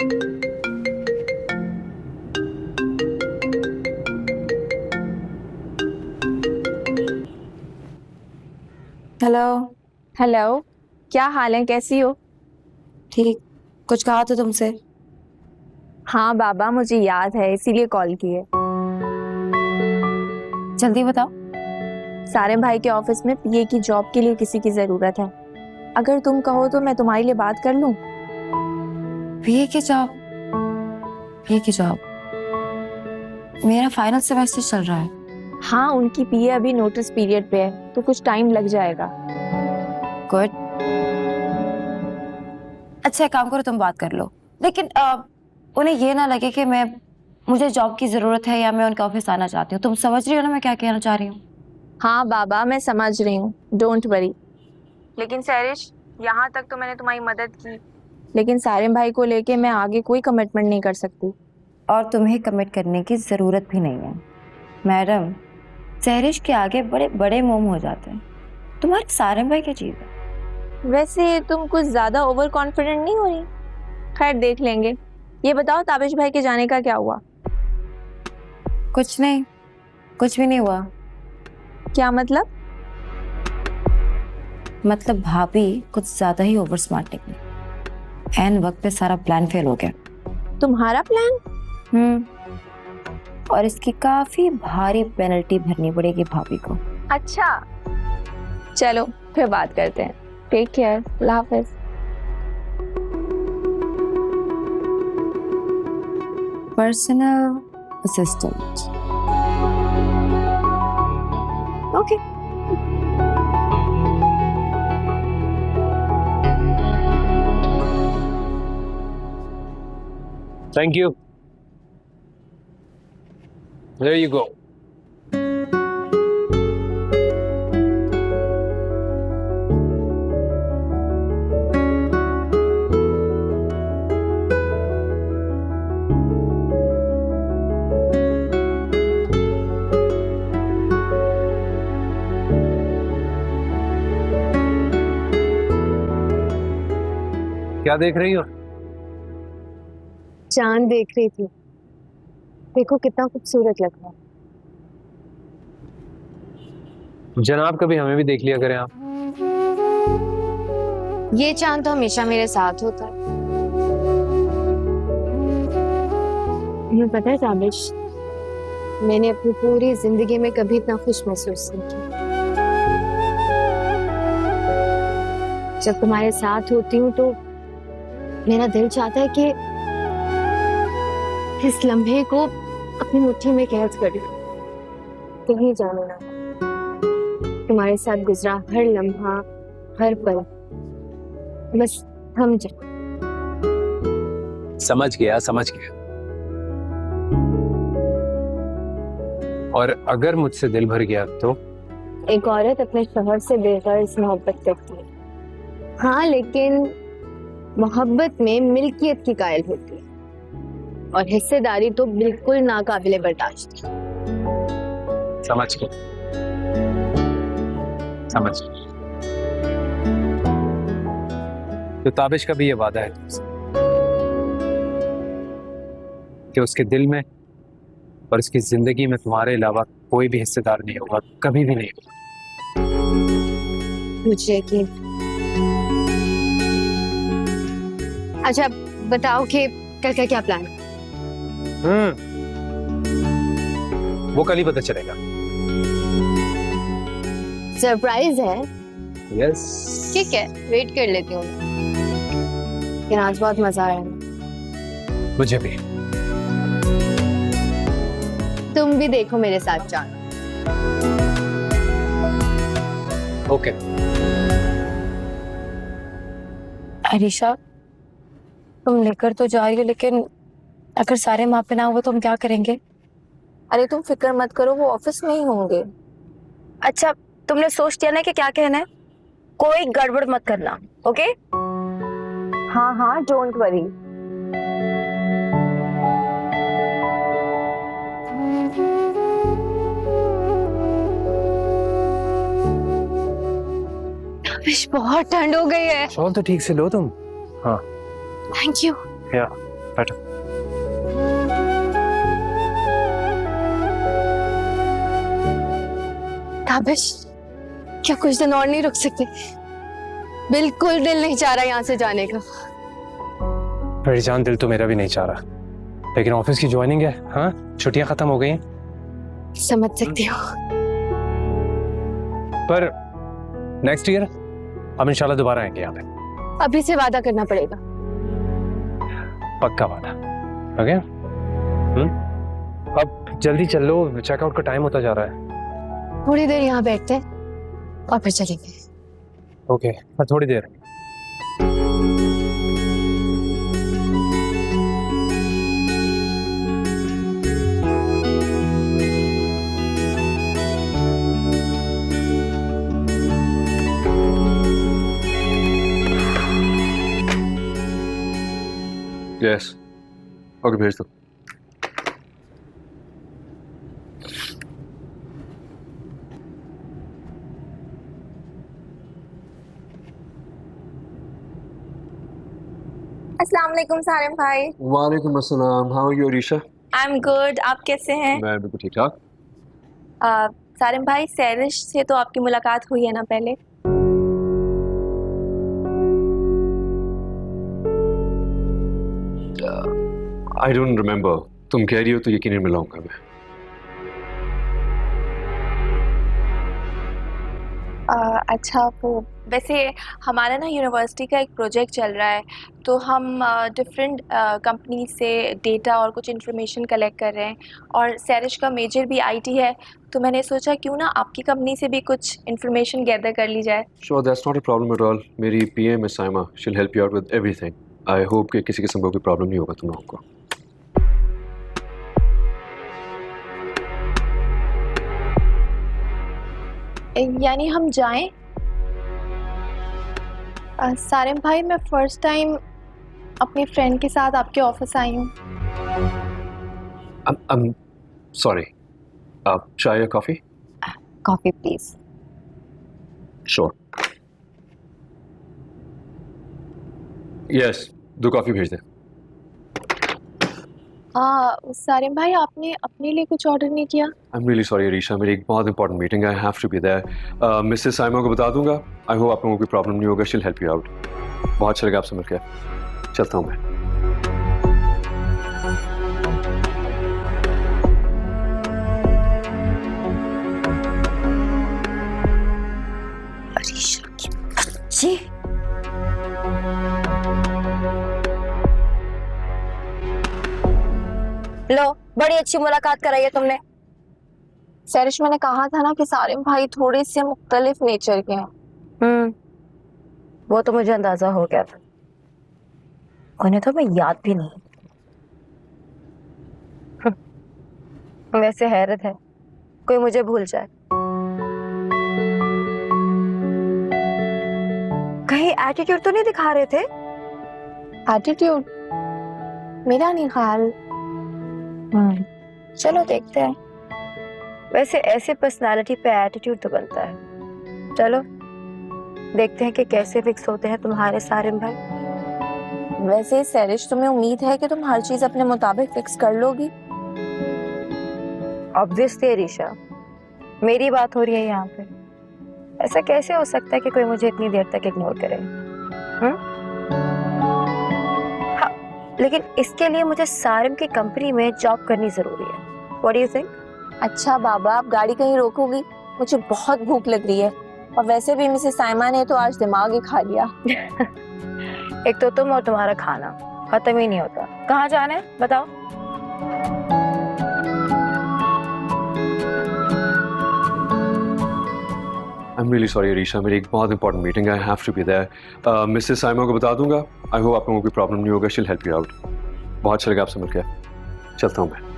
Hello. Hello, क्या हाल है, कैसी हो? ठीक। कुछ कहा था तुमसे? हाँ बाबा, मुझे याद है, इसीलिए कॉल की है। जल्दी बताओ। सारे भाई के ऑफिस में पीए की जॉब के लिए किसी की जरूरत है। अगर तुम कहो तो मैं तुम्हारे लिए बात कर लूं। पीए की जॉब? पीए की जॉब? मेरा फाइनल सेमेस्टर चल रहा है। हाँ, उनकी पीए अभी नोटिस पीरियड पे है, तो कुछ टाइम लग जाएगा। गुड। अच्छा, एक काम करो, तुम बात कर लो, लेकिन उन्हें ये ना लगे कि मुझे जॉब की जरूरत है या मैं उनके ऑफिस आना चाहती हूँ। तुम समझ रही हो ना मैं क्या कहना चाह रही हूँ? हाँ बाबा, मैं समझ रही हूँ, डोंट वरी। लेकिन सैरिश, यहाँ तक तो मैंने तुम्हारी मदद की, लेकिन सारे भाई को लेके मैं आगे कोई कमिटमेंट नहीं कर सकती। और तुम्हें कमिट करने की जरूरत भी नहीं है मैडम। सहरिश के आगे बड़े बड़े मोम हो जाते हैं। तुम्हारे सारे भाई क्या चीज है? वैसे तुम कुछ ज्यादा ओवर कॉन्फिडेंट नहीं हो रही? खैर, देख लेंगे। ये बताओ, ताबिश भाई के जाने का क्या हुआ? कुछ नहीं, कुछ भी नहीं हुआ। क्या मतलब? मतलब भाभी कुछ ज्यादा ही ओवर स्मार्ट निकली। एन वक्त पे सारा प्लान फेल हो गया। तुम्हारा प्लान? और इसकी काफी भारी पेनल्टी भरनी पड़ेगी भाभी को। अच्छा, चलो फिर बात करते हैं। टेक केयर, अल्लाह हाफिज। Personal assistant. Okay. Thank you. There you go. क्या देख रही हो? चांद देख रही थी। देखो कितना खूबसूरत लग रहा है। जनाब, कभी हमें भी देख लिया करें आप। ये चांद तो हमेशा मेरे साथ होता है। तुम्हें पता है ताबिश, मैंने अपनी पूरी जिंदगी में कभी इतना खुश महसूस नहीं किया। जब तुम्हारे साथ होती हूँ तो मेरा दिल चाहता है कि इस लम्हे को अपनी मुट्ठी में कैद कर लूं, कहीं जाने ना। तुम्हारे साथ गुजरा हर लम्हा, हर पल बस थम जाए। समझ गया, समझ गया। और अगर मुझसे दिल भर गया तो? एक औरत अपने शौहर से बेगर्ज मोहब्बत करती है, हाँ, लेकिन मोहब्बत में मिल्कियत की कायल होती है, और हिस्सेदारी तो बिल्कुल नाकाबिले बर्दाश्त है। समझ गया, समझ गया। तो ताबिश का भी ये वादा है तुमसे कि उसके दिल में और उसकी जिंदगी में तुम्हारे अलावा कोई भी हिस्सेदार नहीं होगा, कभी भी नहीं होगा। मुझे यकीन। अच्छा बताओ कि कल का क्या प्लान है? वो कल ही पता चलेगा। सरप्राइज है? यस। ठीक है, वेट कर लेती हूँ। लेकिन आज बहुत मजा आया। मुझे भी। तुम भी देखो मेरे साथ चांद। ओके। अरीशा, तुम लेकर तो जा रही हो, लेकिन अगर सारे माँ पे ना हुए तो हम क्या करेंगे? अरे तुम फिक्र मत करो, वो ऑफिस में ही होंगे। अच्छा, तुमने सोच दिया ना कि क्या कहना है? कोई गड़बड़ मत करना, ओके? हाँ हाँ, डोंट वरी। बहुत ठंड हो गई है। शॉल तो ठीक से लो तुम। हाँ। Thank you. या बैठो। ताबिश, क्या कुछ दिन और नहीं रुक सकते? बिल्कुल दिल नहीं चाह रहा यहाँ से जाने का। मेरी जान, दिल तो मेरा भी नहीं चाह रहा, लेकिन ऑफिस की ज्वाइनिंग है। हाँ, छुट्टियां खत्म हो गई हैं। समझ सकती हो। पर नेक्स्ट ईयर हम इंशाल्लाह दोबारा आएंगे यहाँ पे। अभी से वादा करना पड़ेगा। पक्का वादा। ओके? अब जल्दी चल लो, चेकआउट का टाइम होता जा रहा है। थोड़ी देर यहाँ बैठते हैं और फिर चलेंगे। ओके, पर थोड़ी देर। यस, ओके भेज दो। अस्सलाम वालेकुम सारिम भाई। वालेकुम अस्सलाम। How are you Arisha? I am good, आप कैसे हैं? मैं बिल्कुल ठीक ठाक। सारिम भाई, सैरिश से तो आपकी मुलाकात हुई है ना पहले? I don't remember. तुम कह रही हो तो यकीनन मिलाऊंगा मैं। अच्छा, वो वैसे हमारा ना यूनिवर्सिटी का एक प्रोजेक्ट चल रहा है, तो हम डिफरेंट कंपनी से डेटा और कुछ इन्फॉर्मेशन कलेक्ट कर रहे हैं, और सैरिश का मेजर भी आईटी है, तो मैंने सोचा क्यों ना आपकी कंपनी से भी कुछ इन्फॉर्मेशन गैदर कर ली जाए। Sure, that's not a problem at all. मेरी पीएम है Saima, she will help you out with everything. I hope कि किसी किस्म का कोई प्रॉब्लम नहीं होगा तुम लोगों को। यानी हम जाएं? सारिम भाई, मैं फर्स्ट टाइम अपनी फ्रेंड के साथ आपके ऑफिस आई हूँ। सॉरी, आप चाय या coffee? Coffee please. Sure. Yes, 2 coffee भेज दें। सारिम भाई, आपने अपने लिए कुछ ऑर्डर नहीं किया? I am really sorry Arisha, मेरी एक बहुत इंपॉर्टेंट मीटिंग है, I have to be there. Mrs Saima को बता दूंगा। आई होप आप लोगों को कोई प्रॉब्लम नहीं होगा, she will help you out. बहुत अच्छा लगा आपसे मिलकर। चलता हूँ मैं। अरीशा की बच्ची। लो, बड़ी अच्छी मुलाकात कराई है तुमने। सैरिश, मैंने कहा था ना कि सारिम भाई थोड़े से मुख्तलिफ नेचर के हैं। वो तो मुझे अंदाजा हो गया था, उन्हें तो मैं याद भी नहीं। वैसे हैरत है कोई मुझे भूल जाए। कहीं एटीट्यूड तो नहीं दिखा रहे थे? एटीट्यूड? मेरा नहीं ख्याल। चलो देखते हैं। वैसे ऐसे पर्सनालिटी पे एटीट्यूड तो बनता है। चलो देखते हैं कि कैसे फिक्स होते हैं तुम्हारे सारिम भाई। वैसे सैरिश, तुम्हें उम्मीद है कि तुम हर चीज अपने मुताबिक फिक्स कर लोगी? ऑब्वियसली अरीशा, मेरी बात हो रही है यहाँ पे। ऐसा कैसे हो सकता है कि कोई मुझे इतनी देर तक इग्नोर करे? हाँ, लेकिन इसके लिए मुझे सारिम की कंपनी में जॉब करनी जरूरी है। What do you think? अच्छा बाबा, आप गाड़ी कहीं रोकोगी? मुझे बहुत भूख लग रही है, और वैसे भी मिसेस साइमा ने तो आज दिमाग ही खा लिया। एक तो तुम और तुम्हारा खाना खत्म ही नहीं होता। कहाँ जाना है बताओ? I am really sorry Arisha, मेरी एक बहुत इंपॉर्टेंट मीटिंग है, I have to be there. Mrs Saima को बता दूंगा। आई होप आप लोगों को कोई प्रॉब्लम नहीं होगा, she will help you out. बहुत अच्छा लगा आपसे मिलकर। चलता हूँ मैं।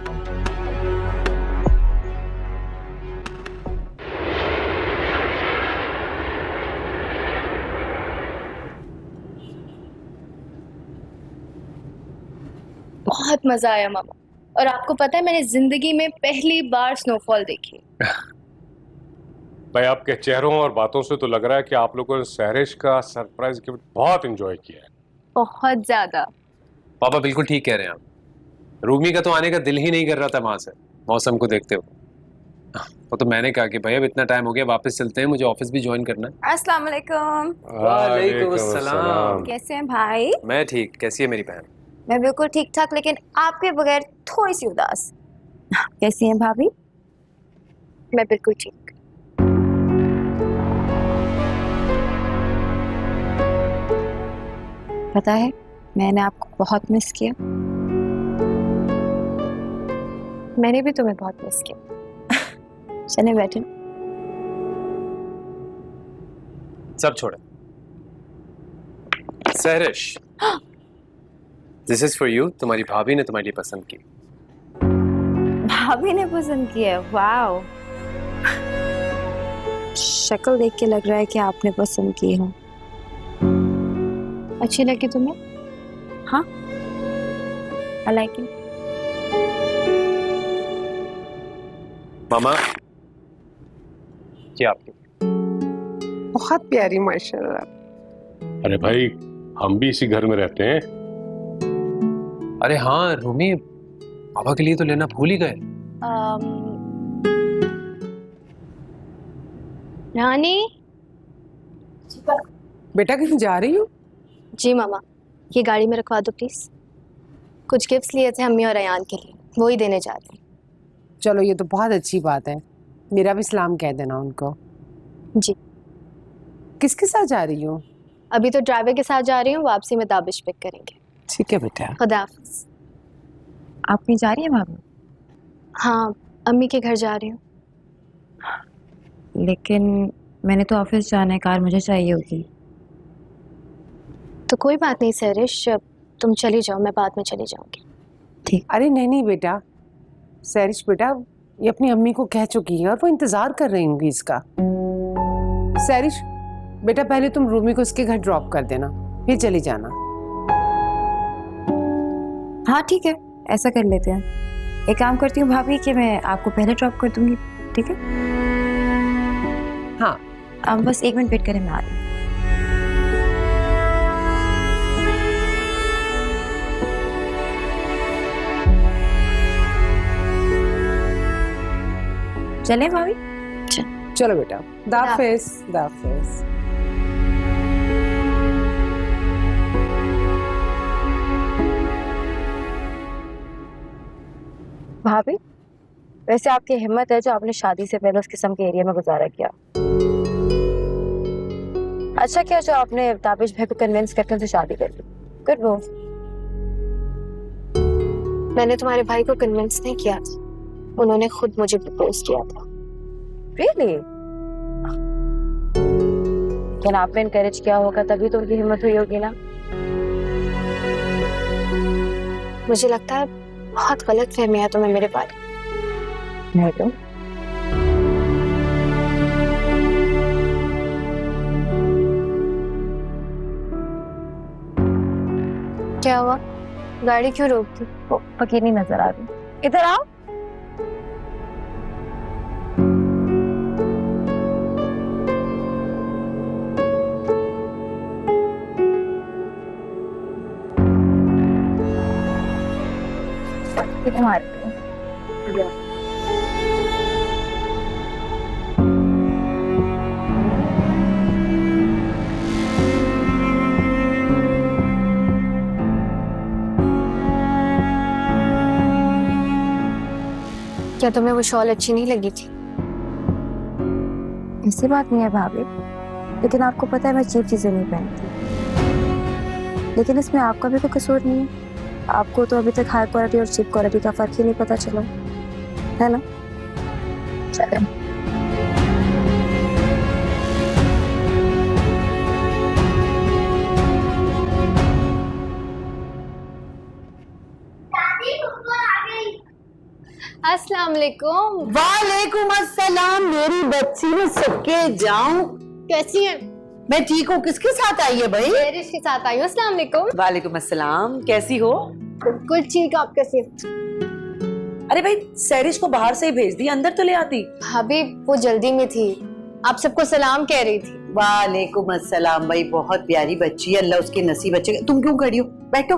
बहुत मजा आया मामा। और आपको पता है, मैंने जिंदगी में पहली बार स्नोफॉल देखी। भाई, आपके चेहरों और बातों से तो लग रहा है कि आप लोगों ने सैरिश का सरप्राइज गिफ्ट बहुत एंजॉय किया है। बहुत ज्यादा। पापा बिल्कुल ठीक कह रहे हैं आप। रूमी का तो आने का दिल ही नहीं कर रहा था वहां से, मौसम को देखते हुए। तो मैंने कहा कि भाई अब इतना टाइम हो गया, वापस चलते हैं, मुझे ऑफिस भी ज्वाइन करना है। अस्सलाम वालेकुम। वालेकुम अस्सलाम। कैसे हैं भाई? मैं ठीक, कैसी है मेरी बहन? मैं बिल्कुल ठीक ठाक, लेकिन आपके बगैर थोड़ी सी उदास। कैसी हैं भाभी? मैं बिल्कुल ठीक। पता है, मैंने आपको बहुत मिस किया। मैंने भी तुम्हें बहुत मिस किया। चले बैठे। सब छोड़े। Sahrish, this is for you. तुम्हारी भाभी ने तुम्हारे लिए पसंद की। भाभी ने पसंद किया? वाओ, शक्ल देख के लग रहा है कि आपने पसंद की हो। अच्छी लगी तुम्हें? हाँ, आई लाइक इट। मामा, क्या आपकी? बहुत प्यारी माशाल्लाह। अरे भाई, हम भी इसी घर में रहते हैं। अरे हाँ रूमी, पापा के लिए तो लेना भूल ही गए। रानी। बेटा कहीं जा रही हो? जी मामा, ये गाड़ी में रखवा दो प्लीज। कुछ गिफ्ट्स लिए थे अम्मी और अयान के लिए, वो ही देने जा रही हूँ। चलो ये तो बहुत अच्छी बात है, मेरा भी सलाम कह देना उनको। जी। किसके साथ जा रही हो? अभी तो ड्राइवर के साथ जा रही हूँ, वापसी में दाबिश पिक करेंगे। ठीक है बेटा। खुदा हाफिज। आप नहीं जा रही हैं भाभी? हाँ, अम्मी के घर जा रही हूँ। लेकिन मैंने तो ऑफिस जाना है, कार मुझे चाहिए होगी। तो कोई बात नहीं सहरिश, तुम चली जाओ, मैं बाद में चली जाऊंगी। ठीक। अरे नहीं नहीं बेटा, सैरिश बेटा ये अपनी अम्मी को कह चुकी है और वो इंतजार कर रही होंगी इसका। सैरिश बेटा पहले तुम रूमी को इसके घर ड्रॉप कर देना, फिर चली जाना। हाँ ठीक है, ऐसा कर लेते हैं। एक काम करती हूँ भाभी कि मैं आपको पहले ड्रॉप कर दूंगी, ठीक है? हाँ। आप बस 1 मिनट वेट करें, मैं आ रही हूँ। चलें भाभी? चलो बेटा, दाफिज दाफिज। भाभी, वैसे आपकी हिम्मत है जो आपने शादी से पहले उस किस्म के एरिया में गुजारा किया। अच्छा किया जो आपने ताबिश भाई को कन्विंस करके उनसे शादी कर ली। Good move. मैंने तुम्हारे भाई को कन्विंस नहीं किया, उन्होंने खुद मुझे प्रपोज किया था। रियली? लेकिन आपने इनकरेज किया होगा तभी तो उनकी हिम्मत हुई होगी ना। मुझे लगता है बहुत गलत फहमी है तुम्हें मेरे बारे में। नहीं तो क्या हुआ, गाड़ी क्यों रोक दी? वो फकीर नहीं नजर आ रही। इधर आओ। तुम्हारे क्या तुम्हें वो शॉल अच्छी नहीं लगी थी? ऐसी बात नहीं है भाभी, लेकिन आपको पता है मैं चीप चीजें नहीं पहनती। लेकिन इसमें आपका भी कोई कसूर नहीं है। आपको तो अभी तक हाई क्वालिटी और चीप क्वालिटी का फर्क ही नहीं पता चला, है ना? चलो। अस्सलाम वालेकुम। वालेकुम अस्सलाम मेरी बच्ची में सबके जाऊं। कैसी हैं? मैं ठीक हूँ। किसके साथ आई है भाई? सहरिश के साथ आई हूँ। अस्सलाम वालेकुम। वालेकुम अस्सलाम, कैसी हो? बिल्कुल ठीक, आप कैसी? अरे भाई सहरिश को बाहर से ही भेज दी, अंदर तो ले आती। भाभी वो जल्दी में थी, आप सबको सलाम कह रही थी। वालेकुम अस्सलाम भाई, बहुत प्यारी बच्ची है, अल्लाह उसके नसीब अच्छे। तुम क्यों खड़ी हो? बैठो।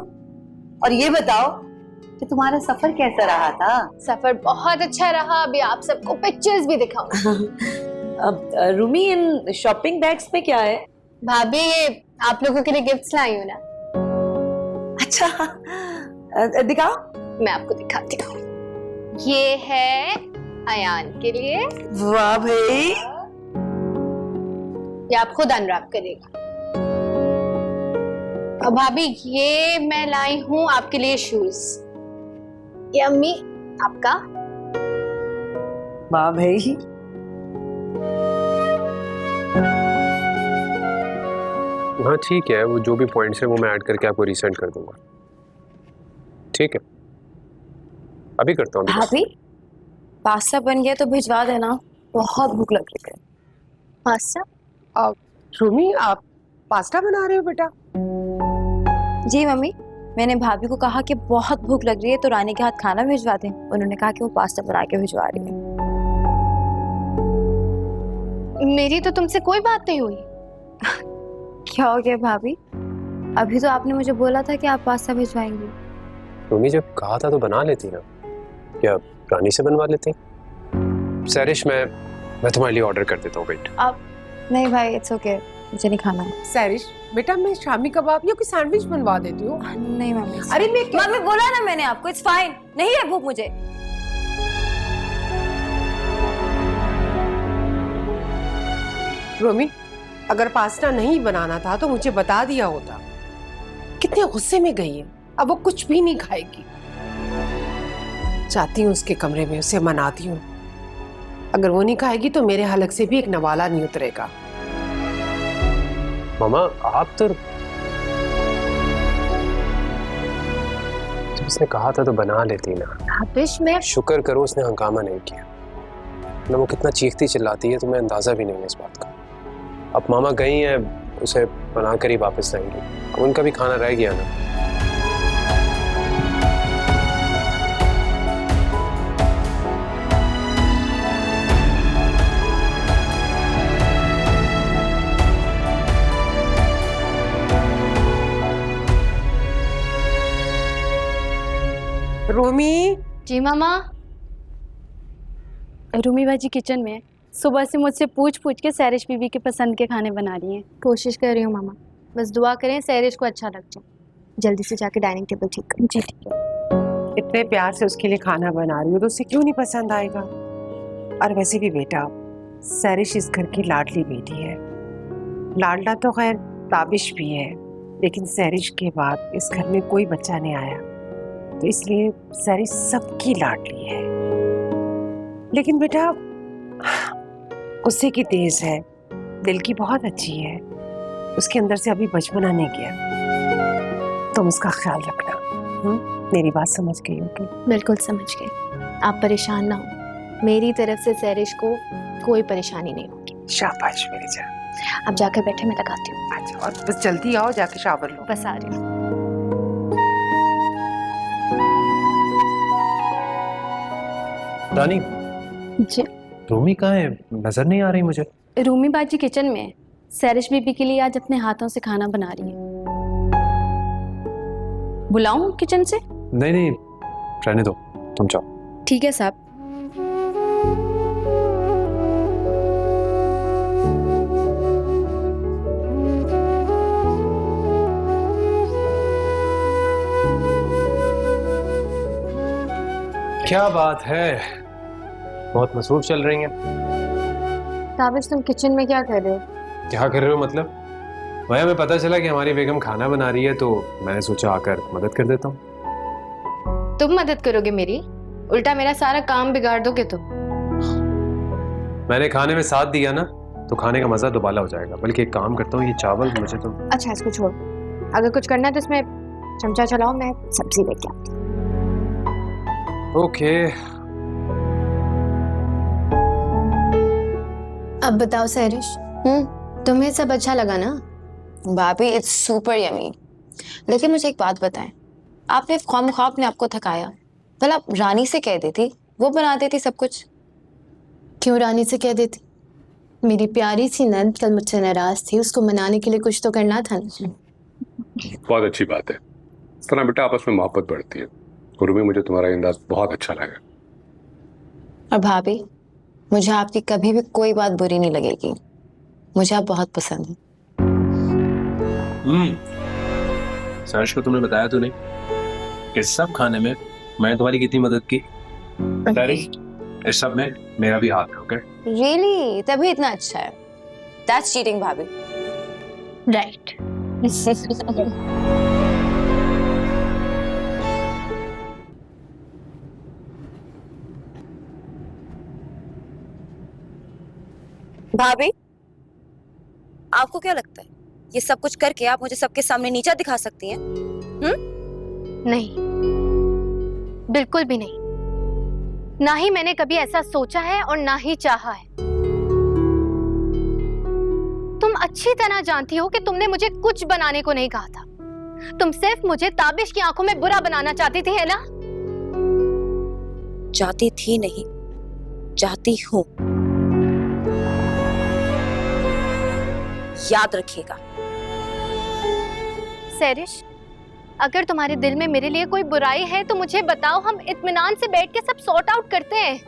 और ये बताओ कि तुम्हारा सफर कैसा रहा था? सफर बहुत अच्छा रहा। अभी आप सबको पिक्चर्स भी दिखाऊं। अब रूमी, इन शॉपिंग बैग्स में क्या है? भाभी ये आप लोगों के लिए गिफ्ट्स लाई हूं ना। अच्छा, दिखाओ। मैं आपको दिखाती हूँ। ये है अयान के लिए। वाह भाई, ये आप खुद अनरैप करेगा। और भाभी ये मैं लाई हूँ आपके लिए शूज। ये अम्मी आपका। वाह भाई। हाँ ठीक है, वो जो भी पॉइंट्स है वो मैं ऐड करके आपको रीसेंड कर दूंगा। ठीक है, अभी करता हूँ। भाभी पास्ता बन गया तो भिजवा देना, बहुत भूख लग रही है। पास्ता? रूमी, आप पास्ता बना रहे हो बेटा? जी मम्मी, मैंने भाभी को कहा कि बहुत भूख लग रही है तो रानी के हाथ खाना भिजवा दें। उन्होंने कहा कि वो पास्ता बना के भिजवा रही है। मेरी तो तुमसे कोई बात नहीं हुई। क्या हो गया भाभी? अभी तो आपने मुझे बोला था कि आप पास्ता भिजवाएंगी। रूमी जब कहा था तो बना लेती ना, क्या रानी से बनवा लेती? सैरिश, मैं तुम्हारे लिए ऑर्डर कर देता हूँ। वेट। आप नहीं भाई, इट्स ओके, मुझे नहीं खाना। सैरिश बेटा, मैं शामी कबाब या कोई सैंडविच बनवा देती हूँ। नहीं मम्मी। अरे मैं मम्मी बोला ना मैंने आपको, इट्स फाइन, नहीं है भूख मुझे। रोमी, अगर पास्ता नहीं बनाना था तो मुझे बता दिया होता। कितने गुस्से में गई है, अब वो कुछ भी नहीं खाएगी। जाती हूँ उसके कमरे में, उसे मनाती हूँ। अगर वो नहीं खाएगी तो मेरे हलक से भी एक नवाला नहीं उतरेगा। मामा आप तो जब उसने कहा था तो बना लेती ना। भाभिश मैं शुक्र करो उसने हंगामा नहीं किया, ना वो कितना चीखती चिल्लाती है तुम्हें अंदाजा भी नहीं है इस बात का। अब मामा गई हैं, उसे बना कर ही वापस आएंगी। अब उनका भी खाना रह गया ना। रोमी, जी मामा। रूमी बाजी किचन में है। सुबह से मुझसे पूछ पूछ के सैरिश बीबी के पसंद के खाने बना रही हैं। कोशिश कर रही हूँ मामा, बस दुआ करें सैरिश को अच्छा लग जाए। जल्दी से जाके डाइनिंग टेबल ठीक करें। जी ठीक है। इतने प्यार से उसके लिए खाना बना रही हो तो उसे क्यों नहीं पसंद आएगा? और वैसे भी बेटा, सैरिश इस घर की लाडली बेटी है। लाडला तो खैर ताबिश भी है, लेकिन सैरिश के बाद इस घर में कोई बच्चा नहीं आया, तो इसलिए सैरिश सबकी लाडली है। लेकिन बेटा गुस्से की तेज है, दिल की बहुत अच्छी है, उसके अंदर से अभी बचपना नहीं गया। तुम उसका ख्याल रखना। मेरी बात समझ गई होगी? बिल्कुल समझ गई, आप परेशान ना हो। मेरी तरफ से सैरिश को कोई परेशानी नहीं होगी। शाबाश मेरी जान। अब जाकर बैठे, मैं लगाती हूँ। अच्छा, और बस जल्दी आओ, जाके शावर लो। बस आ रही हूँ। रानी, जी रूमी कहाँ है? नजर नहीं आ रही मुझे। रूमी बाजी किचन में है। सैरिश बीबी के लिए आज अपने हाथों से खाना बना रही है। बुलाऊं किचन से? नहीं नहीं, रहने दो, तुम जाओ। ठीक है साहब। क्या बात है, बहुत मसरूफ चल रही हैं। ताबिश, तुम किचन में क्या कर रहे हो? क्या कर रहे हो मतलब? भैया हमें पता चला कि हमारी बेगम खाना बना रही है तो मैंने सोचा आकर मदद कर देता हूँ। तुम मदद करोगे मेरी? उल्टा मेरा सारा काम बिगाड़ दोगे तुम। मैंने खाने में साथ दिया ना तो खाने का मजा दोबारा हो जाएगा। बल्कि एक काम करता हूँ, ये चावल मुझे तो। अच्छा इसको छोड़, अगर कुछ करना है तो इसमें चमचा चलाओ, मैं सब्जी लेके आती हूँ। ओके। अब बताओ सैरिश, तुम्हें सब अच्छा लगा ना? भाभी इट्स सुपर यमी। लेकिन मुझे एक बात बताएं, आपने ख्वाम ने आपको थकाया, भला रानी से कह देती, वो बना देती सब कुछ। क्यों रानी से कह देती? मेरी प्यारी सी नंद कल मुझसे नाराज थी, उसको मनाने के लिए कुछ तो करना था ना। बहुत अच्छी बात है। इस तरह बेटा आपस में मोहब्बत बढ़ती है। रूमी, मुझे तुम्हारा अंदाज बहुत अच्छा लगा। और भाभी, मुझे आपकी कभी भी कोई बात बुरी नहीं लगेगी। मुझे आप बहुत पसंद है। सर्च को तुमने बताया तो नहीं? इस सब खाने में मैंने तुम्हारी कितनी मदद की? इस सब में मेरा भी हाथ है। Okay really? तभी इतना अच्छा है। दैट्स चीटिंग भाभी। राइट। भाभी, आपको क्या लगता है ये सब कुछ करके आप मुझे सबके सामने नीचा दिखा सकती हैं? नहीं, बिल्कुल भी नहीं। ना ही मैंने कभी ऐसा सोचा है और ना ही चाहा है। तुम अच्छी तरह जानती हो कि तुमने मुझे कुछ बनाने को नहीं कहा था। तुम सिर्फ मुझे ताबिश की आंखों में बुरा बनाना चाहती थी, है ना? चाहती थी नहीं, चाहती हूँ। याद रखिएगा। सैरिश, अगर तुम्हारे दिल में मेरे लिए कोई बुराई है तो मुझे बताओ, हम इत्मीनान से बैठ के सब सॉर्ट आउट करते हैं।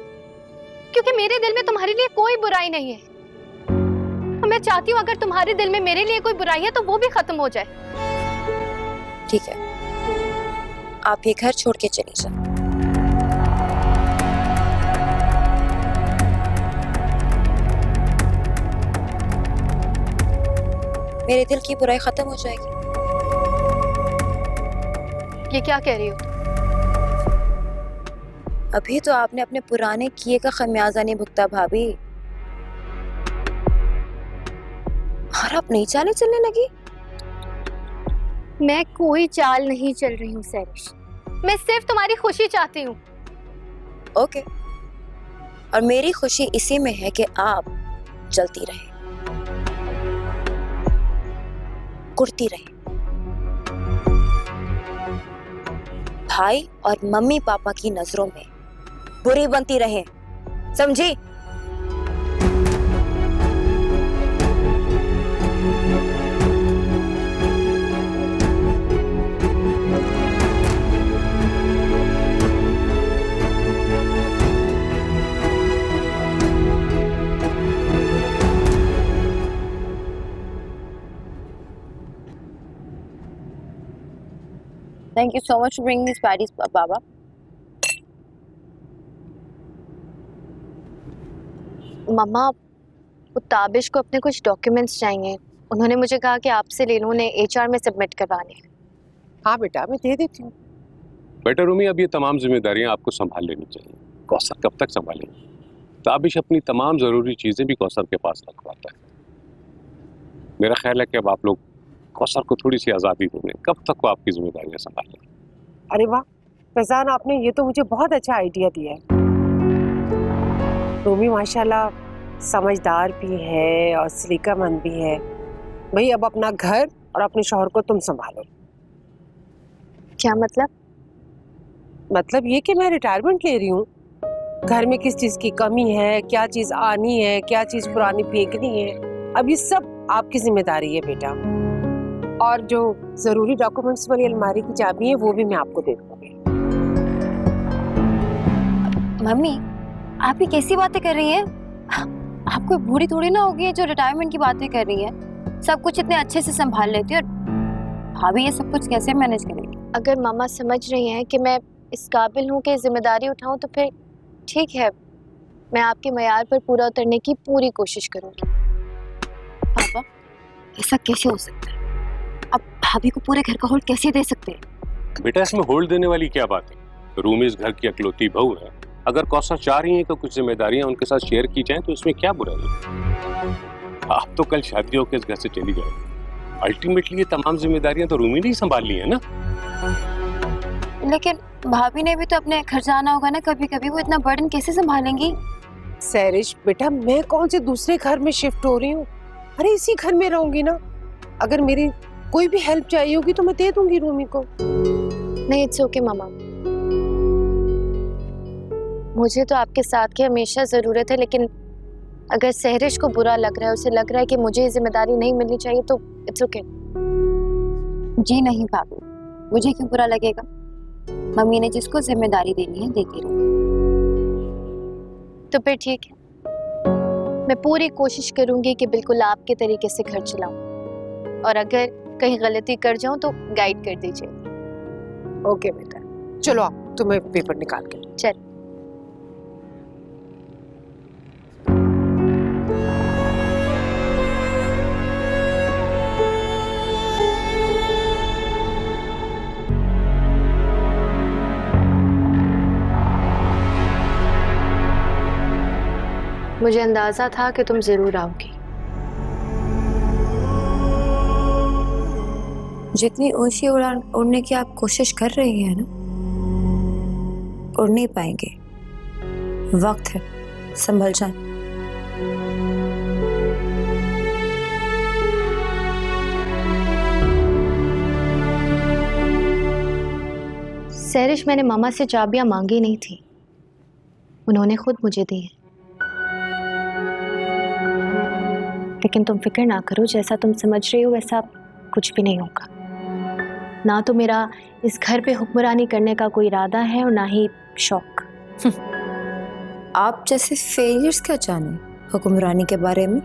क्योंकि मेरे दिल में तुम्हारे लिए कोई बुराई नहीं है। मैं चाहती हूँ अगर तुम्हारे दिल में मेरे लिए कोई बुराई है तो वो भी खत्म हो जाए। ठीक है, आप ये घर छोड़ के चली जाओ। मेरे दिल की बुराई खत्म हो जाएगी। ये क्या कह रही हो? अभी तो आपने अपने पुराने किए का खमियाजा नहीं भुगता भाभी, और आप नई चालें चलने लगी। मैं कोई चाल नहीं चल रही हूँ सैरिश, मैं सिर्फ तुम्हारी खुशी चाहती हूँ। ओके, और मेरी खुशी इसी में है कि आप चलती रहे, कुर्ती रहे, भाई और मम्मी पापा की नजरों में बुरी बनती रहे, समझी? Thank you so much for bringing these patties, Baba. मम्मा, वो ताबिश को अपने कुछ डॉक्यूमेंट्स चाहिए। उन्होंने मुझे कहा कि आपसे ले लूं, उन्हें एचआर में सबमिट करवाने हैं। हाँ बेटा, मैं दे देती हूँ। बेटा रूमी, अब ये तमाम जिम्मेदारियां आपको संभाल लेनी चाहिए। कौसर कब तक संभालेंगे? ताबिश अपनी तमाम ज़रूरी चीज़ें भी कौसर के पास रखवाता है। मेरा ख्याल है कि अब आप लोग कौसर को थोड़ी सी आज़ादी दें। कब तक वो आपकी जिम्मेदारियां संभालेंगे? अरे वाह फैजान, आपने ये तो मुझे बहुत अच्छा आइडिया दिया है। रूमी माशाल्लाह समझदार भी है और सलीकामंद भी है। भाई अब अपना घर और अपने शौहर को तुम संभालो। क्या मतलब? मतलब ये कि मैं रिटायरमेंट ले रही हूँ। घर में किस चीज़ की कमी है, क्या चीज़ आनी है, क्या चीज़ पुरानी फेंकनी है, अब ये सब आपकी जिम्मेदारी है बेटा। और जो ज़रूरी डॉक्यूमेंट्स वाली अलमारी की चाबी है वो भी मैं आपको दे दूँगी। मम्मी, आप ये कैसी बातें कर रही हैं? आप कोई बूढ़ी थोड़ी ना होगी जो रिटायरमेंट की बातें कर रही है। सब कुछ इतने अच्छे से संभाल लेती है, और भाभी ये सब कुछ कैसे मैनेज करेगी? अगर मामा समझ रही हैं कि मैं इस काबिल हूँ कि जिम्मेदारी उठाऊं तो फिर ठीक है, मैं आपके मयार पर पूरा उतरने की पूरी कोशिश करूंगी। पापा, ऐसा कैसे हो सकता है? अब भाभी को पूरे घर का होल्ड कैसे दे सकते हैं? बेटा इसमें होल्ड देने वाली क्या बात है? रूमी इस घर की अकलौती बहू है। अगर कौसर चाह रही हैं कि कुछ जिम्मेदारियां उनके साथ शेयर की जाएं तो इसमें क्या बुराई है? आप तो कल शादी होकर इस घर से चली जाएगी। अल्टीमेटली ये तमाम जिम्मेदारियां तो रूमी ने ही संभालनी है ना। लेकिन भाभी ने भी तो अपने घर जाना होगा ना कभी कभी, वो इतना बर्डन कैसे संभालेंगी? सैरिश बेटा, मैं कौन से दूसरे घर में शिफ्ट हो रही हूँ? अरे इसी घर में रहूंगी ना। अगर मेरी कोई भी हेल्प चाहिए होगी तो मैं दे दूंगी रूमी को। नहीं, इट्स ओके मामा, मुझे तो आपके साथ की हमेशा जरूरत है। लेकिन अगर सहरिश को बुरा लग रहा है, उसे लग रहा है कि मुझे ये जिम्मेदारी नहीं मिलनी चाहिए, तो इट्स ओके। जी नहीं भाभी, मुझे क्यों बुरा लगेगा? मम्मी ने जिसको जिम्मेदारी देनी है देती रहो। तो फिर ठीक है, मैं पूरी कोशिश करूंगी कि बिल्कुल आपके तरीके से घर चलाऊं, और अगर कहीं गलती कर जाऊं तो गाइड कर दीजिए। ओके बेटा, चलो आप, तुम्हें पेपर निकाल के दो। चल। मुझे अंदाजा था कि तुम जरूर आओगी। जितनी ऊंची उड़ान उड़ने की आप कोशिश कर रही हैं ना, उड़ नहीं पाएंगे। वक्त है, संभल जाए। सैरिश, मैंने मामा से चाबियां मांगी नहीं थी, उन्होंने खुद मुझे दी है। लेकिन तुम फिक्र ना करो, जैसा तुम समझ रही हो वैसा कुछ भी नहीं होगा। ना तो मेरा इस घर पे हुक्मरानी करने का कोई इरादा है और ना ही शौक। आप जैसे फेलियर्स क्या जाने हुक्मरानी के बारे में?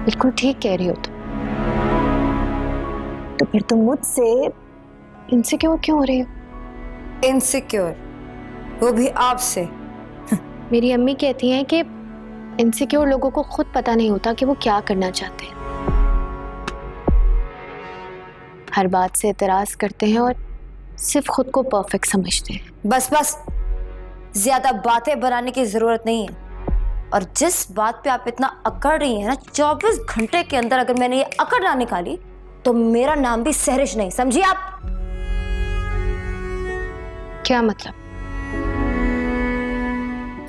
बिल्कुल ठीक कह रही हो तुम। तो फिर तुम मुझसे इनसिक्योर क्यों हो रही हो? इनसिक्योर? वो भी आपसे? मेरी अम्मी कहती हैं कि इनसिक्योर लोगों को खुद पता नहीं होता कि वो क्या करना चाहते हैं। हर बात से एतराज करते हैं और सिर्फ खुद को परफेक्ट समझते हैं। बस बस, ज्यादा बातें बनाने की जरूरत नहीं है। और जिस बात पे आप इतना अकड़ रही हैं ना, 24 घंटे के अंदर अगर मैंने ये अकड़ ना निकाली तो मेरा नाम भी सहरिश नहीं, समझिए आप? क्या मतलब?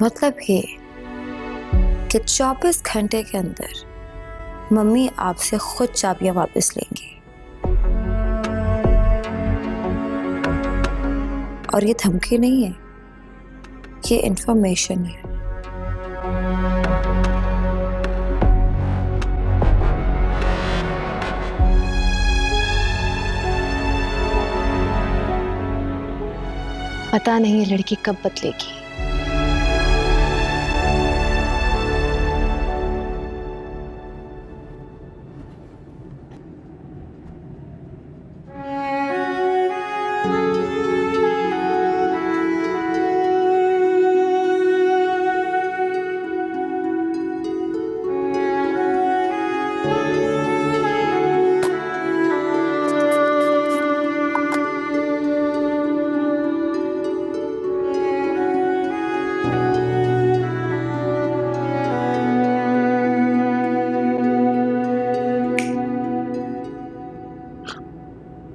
मतलब ये कि 24 घंटे के अंदर मम्मी आपसे खुद चाबियां वापस लेंगी। और ये धमकी नहीं है, ये इंफॉर्मेशन है। पता नहीं ये लड़की कब बदलेगी।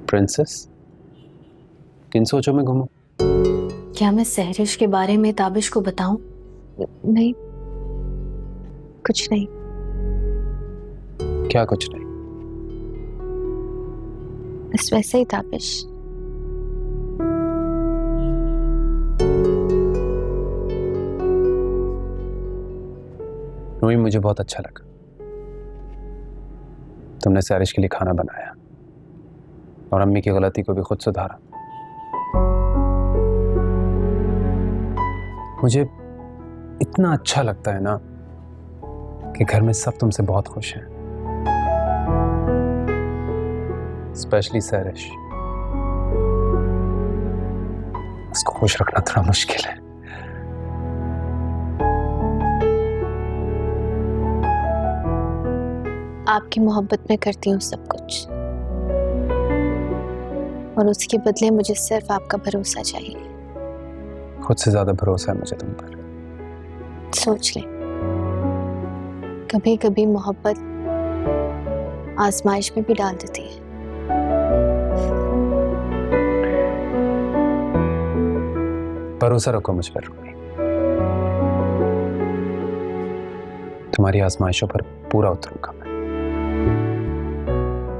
प्रिंसेस, किन सोचों में घूमो? क्या मैं सहरिश के बारे में ताबिश को बताऊं? नहीं, कुछ नहीं। क्या कुछ नहीं? बस वैसे ही ताबिश। रूमी, मुझे बहुत अच्छा लगा तुमने सैरिश के लिए खाना बनाया और अम्मी की गलती को भी खुद सुधारा। मुझे इतना अच्छा लगता है ना कि घर में सब तुमसे बहुत खुश हैं, स्पेशली सैरिश। उसको खुश रखना थोड़ा मुश्किल है। आपकी मोहब्बत में करती हूँ सब कुछ, और उसके बदले मुझे सिर्फ आपका भरोसा चाहिए। खुद से ज्यादा भरोसा है मुझे तुम पर। सोच ले, कभी कभी मोहब्बत आजमाइश में भी डाल देती है। भरोसा रखो मुझ पर रूमी। तुम्हारी आजमाइशों पर पूरा उतरूंगा मैं।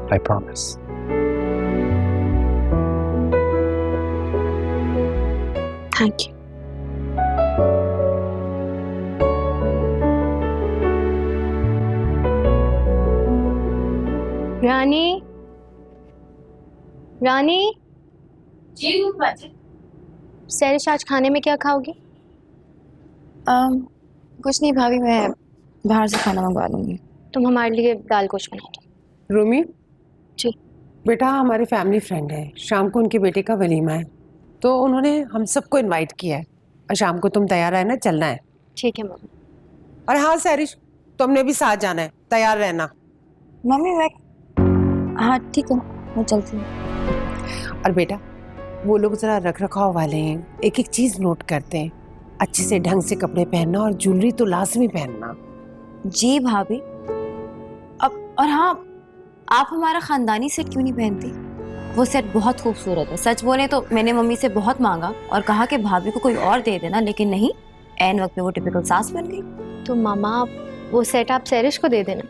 I promise. Thank you. Rani, Rani ji सैरिश आज खाने में क्या खाओगी? कुछ नहीं भाभी, मैं बाहर से खाना मंगवा लूंगी। तुम हमारे लिए दाल कुछ बना दो। रूमी जी बेटा, हमारे फैमिली फ्रेंड है, शाम को उनके बेटे का वलीमा है, तो उन्होंने हम सबको इनवाइट किया है और शाम को तुम तैयार रहना, चलना है। ठीक है मम्मी। और हाँ सैरिश, तुमने भी साथ जाना है, तैयार रहना। मम्मी मैं हाँ ठीक है, मैं चलती हूँ। और बेटा, वो लोग जरा रख रखाव वाले हैं, एक एक चीज नोट करते हैं, अच्छे से ढंग से कपड़े पहनना और ज्वेलरी तो लाजमी पहनना। जी भाभी। अब और हाँ, आप हमारा खानदानी सेट क्यों नहीं पहनती? वो सेट बहुत खूबसूरत है। सच बोले तो मैंने मम्मी से बहुत मांगा और कहा कि भाभी को कोई और दे देना, लेकिन नहीं, ऐन वक्त पे वो टिपिकल सास बन गई। तो मामा वो सेट आप सैरिश को दे देना।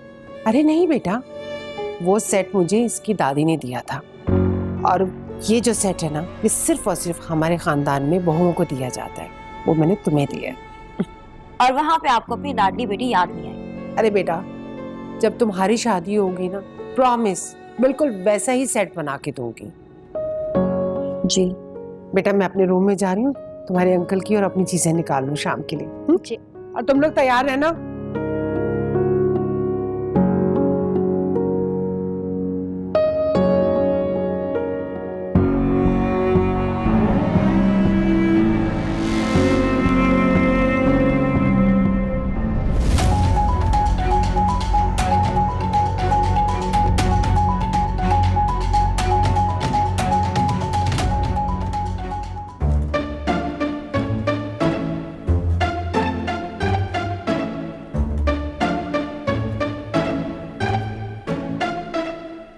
अरे नहीं बेटा, वो सेट मुझे इसकी दादी ने दिया था, और ये जो सेट है ना, ये सिर्फ और सिर्फ हमारे खानदान में बहुओं को दिया जाता है, वो मैंने तुम्हें दिया है। और वहाँ पे आपको अपनी लाडली बेटी याद नहीं आई? अरे बेटा, जब तुम्हारी शादी होगी ना, प्रॉमिस बिल्कुल वैसा ही सेट बना के दूंगी। जी बेटा, मैं अपने रूम में जा रही हूँ, तुम्हारे अंकल की और अपनी चीजें निकाल लूँ शाम के लिए। जी। और तुम लोग तैयार रहना,